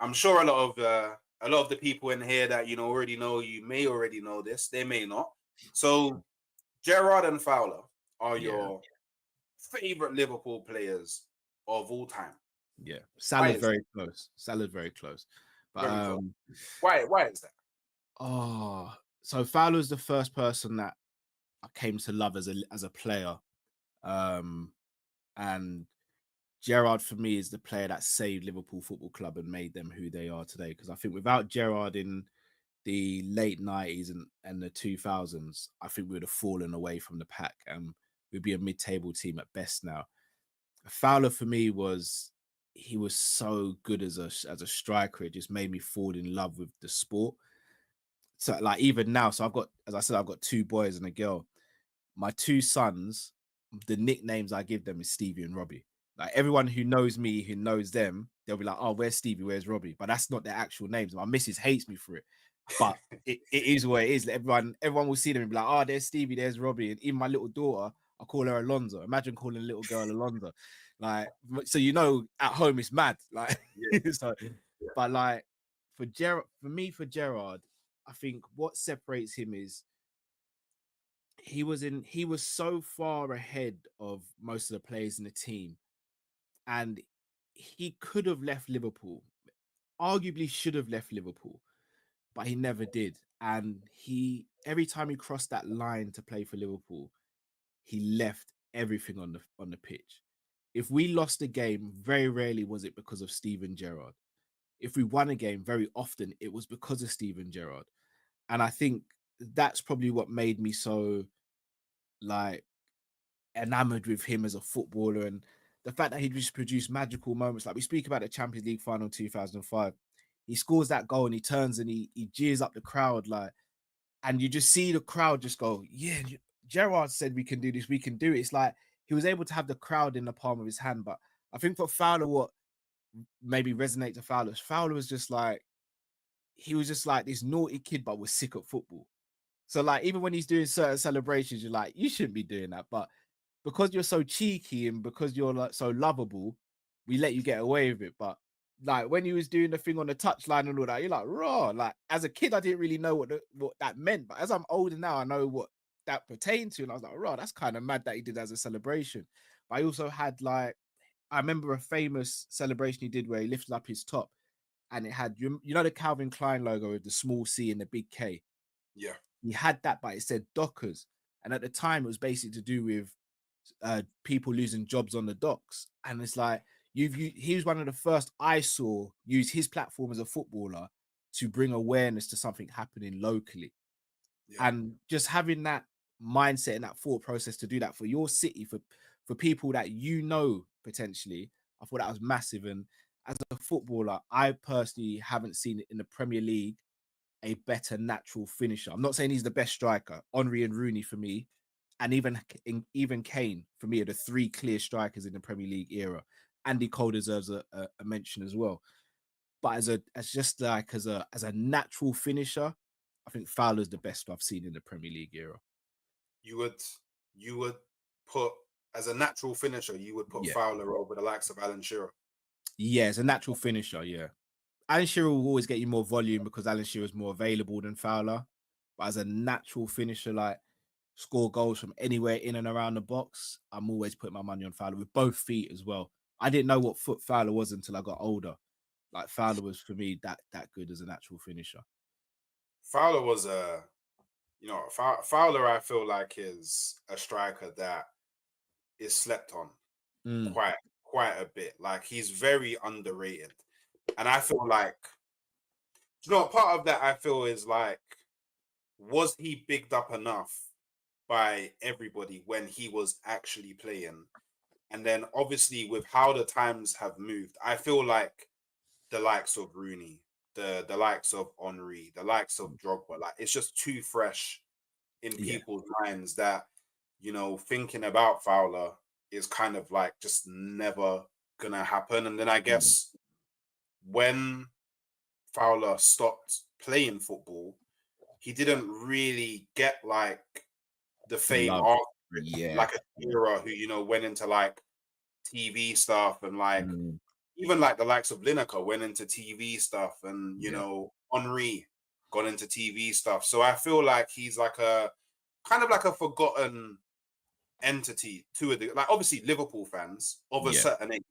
I'm sure a lot of the people in here that already know, you may already know this, they may not. So Gerrard and Fowler are Yeah, your favorite Liverpool players of all time. yeah. Why Salad is that? very close. Salad very close. But Very close. Why is that? oh, so Fowler's the first person that I came to love as a player. Um, and Gerrard for me is the player that saved Liverpool Football Club and made them who they are today. Because I think without Gerrard in the late 90s and the 2000s, I think we would have fallen away from the pack and we'd be a mid-table team at best now. Fowler for me he was so good as a striker. It just made me fall in love with the sport. So like even now, so as I said, I've got two boys and a girl. My two sons, the nicknames I give them is Stevie and Robbie. Like everyone who knows me, who knows them, they'll be like, "Oh, where's Stevie? Where's Robbie?" But that's not their actual names. My missus hates me for it, but it is what it is. Everyone will see them and be like, "Oh, there's Stevie, there's Robbie," and even my little daughter, I call her Alonzo. Imagine calling a little girl Alonzo, like so at home it's mad, like Yeah, so. yeah, But like for Gerrard, I think what separates him is he was so far ahead of most of the players in the team, and he could have left Liverpool, arguably should have left Liverpool, but he never did. And he every time he crossed that line to play for Liverpool, he left everything on the pitch. If we lost a game, very rarely was it because of Steven Gerrard. If we won a game, very often it was because of Steven Gerrard. And I think that's probably what made me so like enamored with him as a footballer, and the fact that he just produced magical moments. Like we speak about the Champions League final 2005, he scores that goal and he turns and he jeers up the crowd, like, and you just see the crowd just go, yeah, Gerrard said we can do this, we can do it. It's like he was able to have the crowd in the palm of his hand. But I think for Fowler, what maybe resonate to Fowler was just like, he was just like this naughty kid but was sick at football. So like even when he's doing certain celebrations, you're like, you shouldn't be doing that. But because you're so cheeky and because you're like so lovable, we let you get away with it. But like when he was doing the thing on the touchline and all that, you're like, raw. Like as a kid, I didn't really know what that meant. But as I'm older now, I know what that pertained to. And I was like, raw, that's kind of mad that he did as a celebration. But I also had like, I remember a famous celebration he did where he lifted up his top and it had, you know, the Calvin Klein logo with the small C and the big K. yeah, He had that, but it said Dockers. And at the time, it was basically to do with people losing jobs on the docks. And it's like he was one of the first I saw use his platform as a footballer to bring awareness to something happening locally. yeah. And just having that mindset and that thought process to do that for your city, for people that potentially, I thought that was massive. And as a footballer, I personally haven't seen it in the Premier League a better natural finisher. I'm not saying he's the best striker. Henry and Rooney for me, and even Kane for me are the three clear strikers in the Premier League era. Andy Cole deserves a mention as well. But as a natural finisher, I think Fowler's the best I've seen in the Premier League era. You would you would put as a natural finisher, you would put Yeah, Fowler over the likes of Alan Shearer. yeah, as a natural finisher, yeah. Alan Shearer will always get you more volume because Alan Shearer is more available than Fowler. But as a natural finisher, like score goals from anywhere in and around the box, I'm always putting my money on Fowler with both feet as well. I didn't know what foot Fowler was until I got older. Like Fowler was for me that good as a natural finisher. Fowler was Fowler. I feel like is a striker that is slept on Mm, quite a bit. Like he's very underrated, and I feel like part of that I feel is like, was he bigged up enough by everybody when he was actually playing? And then obviously with how the times have moved, I feel like the likes of Rooney, the likes of Henri, the likes of Drogba, like it's just too fresh in yeah, people's minds that thinking about Fowler is kind of like just never gonna happen. And then I mm, guess when Fowler stopped playing football, he didn't really get like the the fame love. after it, Yeah, like a yeah. era who went into like TV stuff and like Mm, even like the likes of Lineker went into TV stuff, and you Yeah, know Henri got into TV stuff. So I feel like he's like a kind of like a forgotten entity to a like obviously Liverpool fans of a yeah, certain age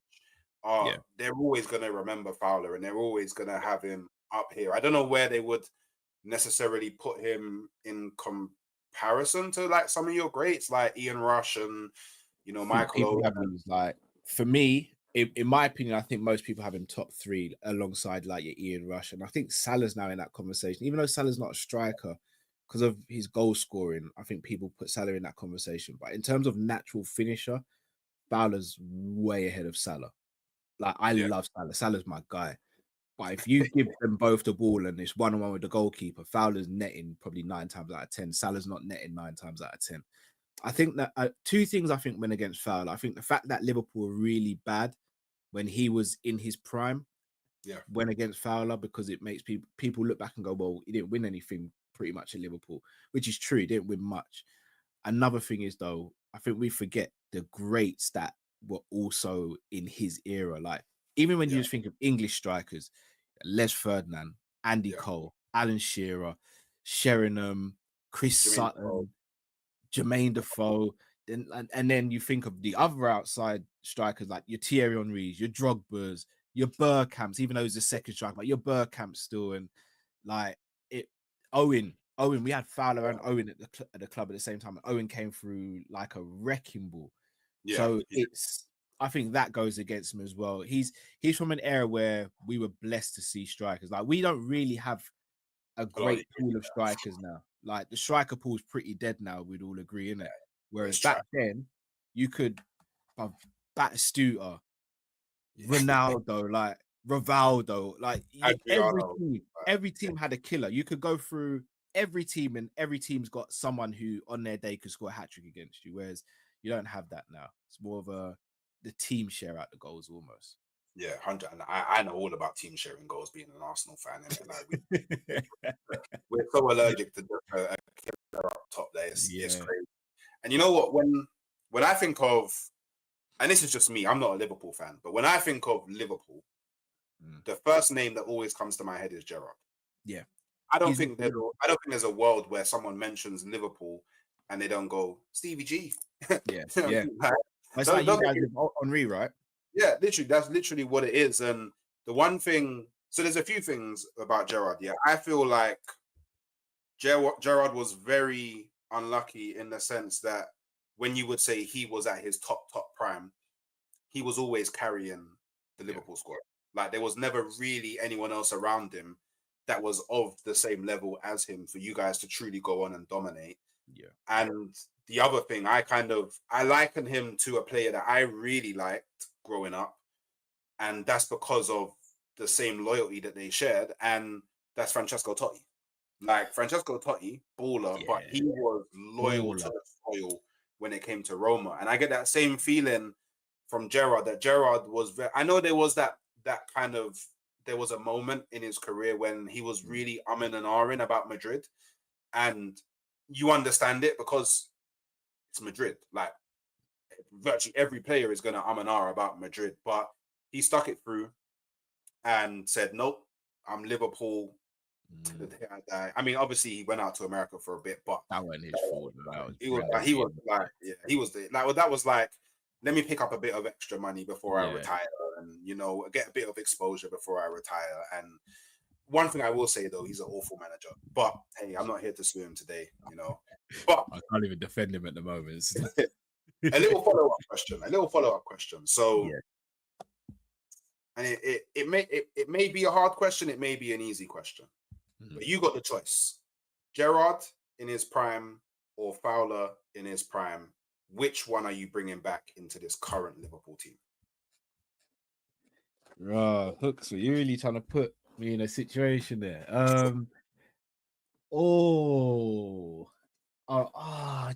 are yeah. they're always going to remember Fowler and they're always going to have him up here. I don't know where they would necessarily put him in comparison to like some of your greats like Ian Rush and you know I think Michael people Owen. have him as like, for me, in my opinion, I think most people have him top three alongside like your Ian Rush, and I think Salah's now in that conversation. Even though Salah's not a striker because of his goal scoring, I think people put Salah in that conversation. But in terms of natural finisher, Fowler's way ahead of Salah. Like I Yeah, love Salah. Salah's my guy. But if you give them both the ball and it's 1-on-1 with the goalkeeper, Fowler's netting probably 9 times out of 10. Salah's not netting 9 times out of 10. I think that two things I think went against Fowler. I think the fact that Liverpool were really bad when he was in his prime yeah, went against Fowler because it makes people look back and go, well, he didn't win anything pretty much at Liverpool, which is true. He didn't win much. Another thing is though, I think we forget the greats that were also in his era. Like even when you yeah, just think of English strikers, Les Ferdinand, Andy yeah. Cole, Alan Shearer, Sheringham, Chris Jimmy Nicole, Sutton, Jermaine Defoe. Then and then you think of the other outside strikers like your Thierry Henrys, your Drogbas, your Burkamps, even though he's a second striker, but your Burkamps still, and like it. Owen, we had Fowler and Owen at the club at the same time. Owen came through like a wrecking ball, yeah, so it's. I think that goes against him as well. He's from an era where we were blessed to see strikers. Like we don't really have a a lot of great pool of strikers now. Like the striker pool is pretty dead now. We'd all agree in it. Whereas it's back trash. then, you could have Batistuta, Yeah. Ronaldo, like Rivaldo, like Adriano, every team had a killer. You could go through every team, and every team's got someone who on their day could score a hat trick against you. Whereas you don't have that now. It's more of the team share out the goals almost. yeah, 100. And I know all about team sharing goals being an Arsenal fan, and like we're so allergic to a killer up top there. It's Yeah. crazy. And you know what? When I think of, and this is just me, I'm not a Liverpool fan, but when I think of Liverpool, Mm. the first name that always comes to my head is Gerrard. Yeah. I don't He's think there's I don't think there's a world where someone mentions Liverpool and they don't go Stevie G. yeah, You know what I yeah. mean? Like, It's like you don't get guys me. with Henri, right? Yeah, literally, that's literally what it is. And the one thing, so there's a few things about Gerrard. Yeah, I feel like Gerrard was very unlucky in the sense that when you would say he was at his top prime, he was always carrying the Yeah, Liverpool squad. Like there was never really anyone else around him that was of the same level as him for you guys to truly go on and dominate. yeah, And the other thing, I liken him to a player that I really liked growing up, and that's because of the same loyalty that they shared, and that's Francesco Totti. Like Francesco Totti, baller, but yeah. he was loyal to Baller. the soil when it came to Roma, and I get that same feeling from Gerrard. That Gerrard was very. I know there was that kind of there was a moment in his career when he was Mm. really umming and ahhing about Madrid, and you understand it because it's Madrid. Like virtually every player is going to and ah about Madrid, but he stuck it through and said, "Nope, I'm Liverpool to the Mm. day I die." I mean, obviously he went out to America for a bit, but That wasn't his fault. Though. That was Brendan he was being like, yeah, he was the like, well, that was like, let me pick up a bit of extra money before I yeah. retire, and you know, get a bit of exposure before I retire. And one thing I will say though, he's an awful manager, but hey, I'm not here to sue him today, you know. But I can't even defend him at the moment. a little follow up question, a little follow up question. So, Yeah. and it may be a hard question, it may be an easy question, Mhm. but you got the choice. Gerrard in his prime or Fowler in his prime, which one are you bringing back into this current Liverpool team? Hooks, you're really trying to put me in a situation there. Oh, oh, ah,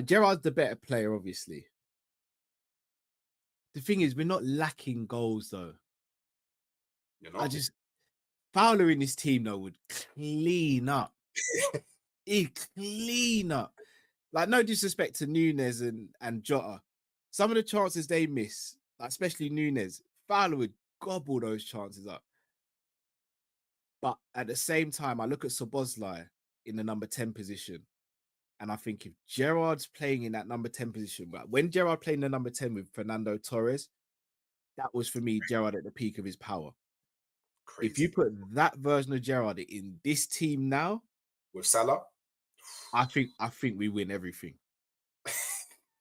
Gerard's the better player, obviously. The thing is, we're not lacking goals though. You I know? just Fowler in his team though would clean up. He'd clean up. Like no disrespect to Nunes and Jota, some of the chances they miss, especially Nunes. Fowler would gobble those chances up. But at the same time, I look at Szoboszlai in the number 10 position. And I think if Gerrard's playing in that number 10 position, but when Gerrard played in the number 10 with Fernando Torres, that was for me Gerrard at the peak of his power. If you Crazy. put that version of Gerrard in this team now, With Salah, I think we win everything.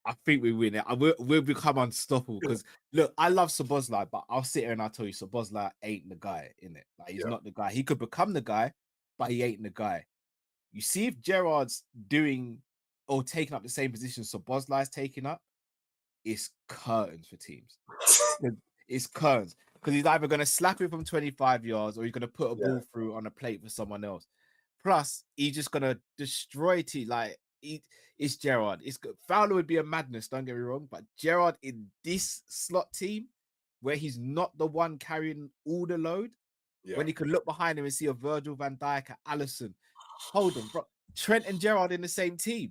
I think we win it. We'll become unstoppable. Because look, I love Szoboszlai, but I'll sit here and I'll tell you, Szoboszlai ain't the guy in it. Like he's not the guy. He could become the guy, but he ain't the guy. You see, if Gerrard's doing or taking up the same position Szoboszlai's taking up, it's curtains for teams. It's curtains. Because he's either going to slap it from 25 yards or he's going to put a ball through on a plate for someone else. Plus, he's just going to destroy team. Like, it's Gerrard. Fowler would be a madness, don't get me wrong. But Gerrard in this slot team, where he's not the one carrying all the load, when he could look behind him and see a Virgil van Dijk, Alisson. Hold on, bro. Trent and Gerrard in the same team.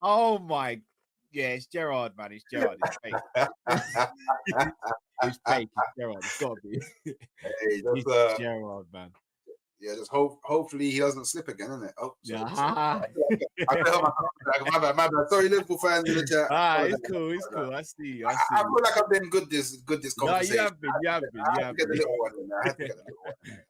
Oh my. Yeah, it's Gerrard, man. It's Gerrard. It's fake. It's fake. It's Gerrard. It's got to be. Hey, it's Gerrard, man. Yeah, just hopefully he doesn't slip again, isn't it? Oh, yeah. I my bad. Sorry, Liverpool fans in the chat. It's cool. It's cool. I see. I feel like I've been good this conversation. No, you have been. I had to get the little one in there.